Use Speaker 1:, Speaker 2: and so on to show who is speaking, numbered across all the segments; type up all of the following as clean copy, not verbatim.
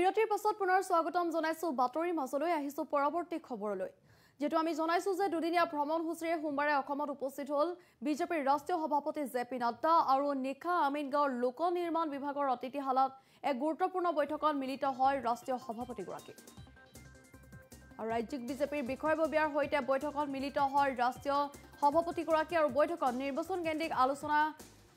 Speaker 1: বিৰতিৰ পাছত পুনৰ স্বাগতম জনাইছো বাতৰি মাজলৈ আহিছো পৰৱৰ্তী খবৰলৈ যেটো আমি জনাইছো যে দুদিনীয়া ভ্ৰমণসূচীৰে সোমবাৰে অসমত উপস্থিত হল বিজেপিৰ ৰাষ্ট্ৰীয় সভাপতি জেপি নাড্ডা আৰু নিখা আমিনগাঁৱৰ লোক নিৰ্মাণ বিভাগৰ অতিথিশালাত এক গুৰুত্বপূৰ্ণ বৈঠকত মিলিত হয় ৰাষ্ট্ৰীয় সভাপতিগৰাকী আৰু ৰাজ্যিক বিজেপিৰ বিষয়ববীয়াৰ সৈতে বৈঠকত মিলিত হয় ৰাষ্ট্ৰীয় সভাপতিগৰাকী আৰু বৈঠকত নিৰ্বাচন কেন্দ্ৰিক আলোচনা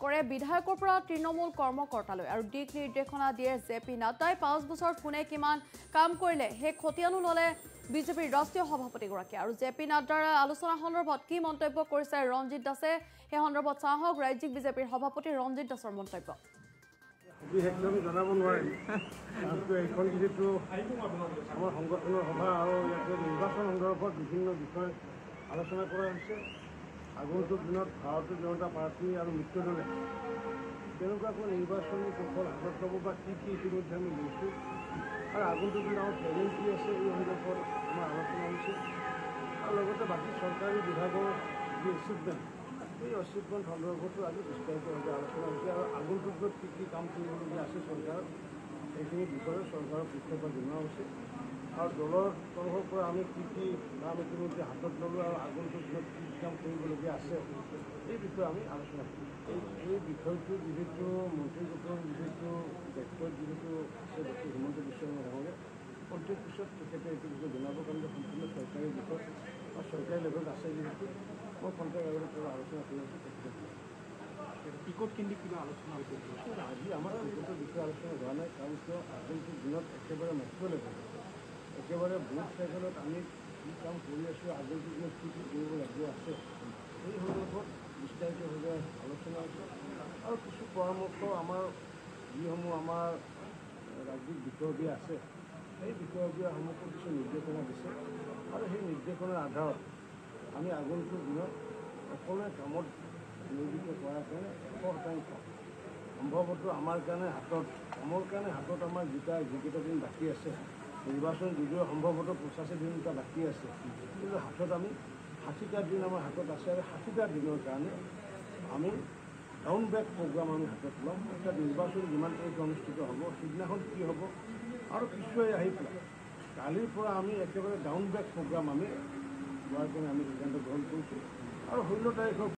Speaker 1: কৰে বিধায়কৰ পৰা তৃণমূল কৰ্মকৰ্তালৈ আৰু দিক নিৰ্দেশনা দিয়ে জেপি নাড্ডাই 5 বছৰত কোনে কিমান কাম কৰিলে হে খতিয়ানো ললে বিজেপিৰ ৰাষ্ট্ৰীয় সভাপতিগৰাকী আৰু জেপি নাড্ডাৰ আলোচনা সন্দৰ্ভত কি মন্তব্য কৰিছে ৰঞ্জিত দাসে হে সন্দৰ্ভত চাহক ৰাজ্যিক বিজেপিৰ সভাপতি ৰঞ্জিত দাসৰ মন্তব্য
Speaker 2: একদম জনাব নোৱাৰিম এইখন যিহেতু আমাৰ সংগঠনৰ সভা আৰু ইয়াতে নিৰ্বাচন সন্দৰ্ভত বিভিন্ন বিষয় আলোচনা কৰা হৈছে আগন্তুক দিনত ভাৰতীয় জনতা পাৰ্টি আৰু মিত্ৰদলে কেনেকুৱাকৈ নিৰ্বাচনী কৌশল হাতত ল'ব বা কি ইতিমধ্যে আমি লৈছোঁ আৰু আগন্তুক দিনত আমাৰ প্লেনিং কি আছে এই সন্দৰ্ভত আমাৰ আলোচনা হৈছে আৰু লগতে বাকী চৰকাৰী বিভাগৰ যি এচিভমেণ্ট এই এচিভমেণ্ট সন্দৰ্ভতো আজি বিস্তাৰিতভাৱে আলোচনা হৈছে আৰু আগন্তুক দিনত কি কাম কৰিবলগীয়া আছে চৰকাৰত সেইখিনি বিষয়ে চৰকাৰৰ পক্ষৰ পৰা জনোৱা হৈছে আৰু দলৰ তৰফৰ পৰা আমি কি কাম ইতিমধ্যে হাতত ল'লোঁ আৰু আগন্তুক দিনত কি কাম কৰিবলগীয়া আছে এই বিষয়ে আমি আলোচনা কৰিম এই বিষয়টো যিহেতু মন্ত্ৰীগোটৰ যিহেতু দায়িত্বত যিহেতু আছে ডক্টৰ হিমন্ত বিশ্ব শৰ্মা ডাঙৰীয়া প্ৰত্যেক পিছত তেখেতে এইটো বিষয়ে জনাবৰ কাৰণে সম্পূৰ্ণ চৰকাৰী দিশত বা চৰকাৰী লেভেলত আছে যিহেতু মই কণ্টেক্ট আগতে পৰা আলোচনা কৰি আছোঁ তেখেতে
Speaker 3: টিকট কেন্দ্ৰিক কিবা আলোচনা হৈছে
Speaker 2: আজি আমাৰ টিকটৰ বিষয়ে আলোচনা হোৱা নাই কাৰণ কিয় আগন্তুক দিনত একেবাৰে মাইক্ৰ' লেভেলত একেবাৰে বুথ লেভেলত আমি কি কাম কৰি আছোঁ আগন্তুক দিনত কি কৰিবলগীয়া আছে এই সন্দৰ্ভত বিস্তাৰিতভাৱে আলোচনা আছে আৰু কিছু পৰামৰ্শ আমাৰ যিসমূহ আমাৰ ৰাজ্যিক বিষয়ববীয়া আছে সেই বিষয়ববীয়াসমূহকো কিছু নিৰ্দেশনা দিছে আৰু সেই নিৰ্দেশনাৰ আধাৰত আমি আগন্তুক দিনত সকলোৱে কামত নিয়োজিত কৰাৰ কাৰণে 100% সম্ভৱতঃ আমাৰ কাৰণে হাতত কামৰ কাৰণে হাতত আমাৰ যিকেইটা দিন বাকী আছে নিৰ্বাচন যদিও সম্ভৱতঃ 85 দিনটা বাকী আছে কিন্তু হাতত আমি 60টা দিন আমাৰ হাতত আছে আৰু 60টা দিনৰ কাৰণে আমি ডাউন বেক প্ৰগ্ৰাম আমি হাতত ল'ম অৰ্থাৎ নিৰ্বাচন যিমান তাৰিখে অনুষ্ঠিত হ'ব সিদিনাখন কি হ'ব আৰু পিছুৱাই আহি পেলাই কালিৰ পৰা আমি একেবাৰে ডাউন বেক প্ৰগ্ৰাম আমি লোৱাৰ কাৰণে আমি সিদ্ধান্ত গ্ৰহণ কৰিছোঁ আৰু 16 তাৰিখৰ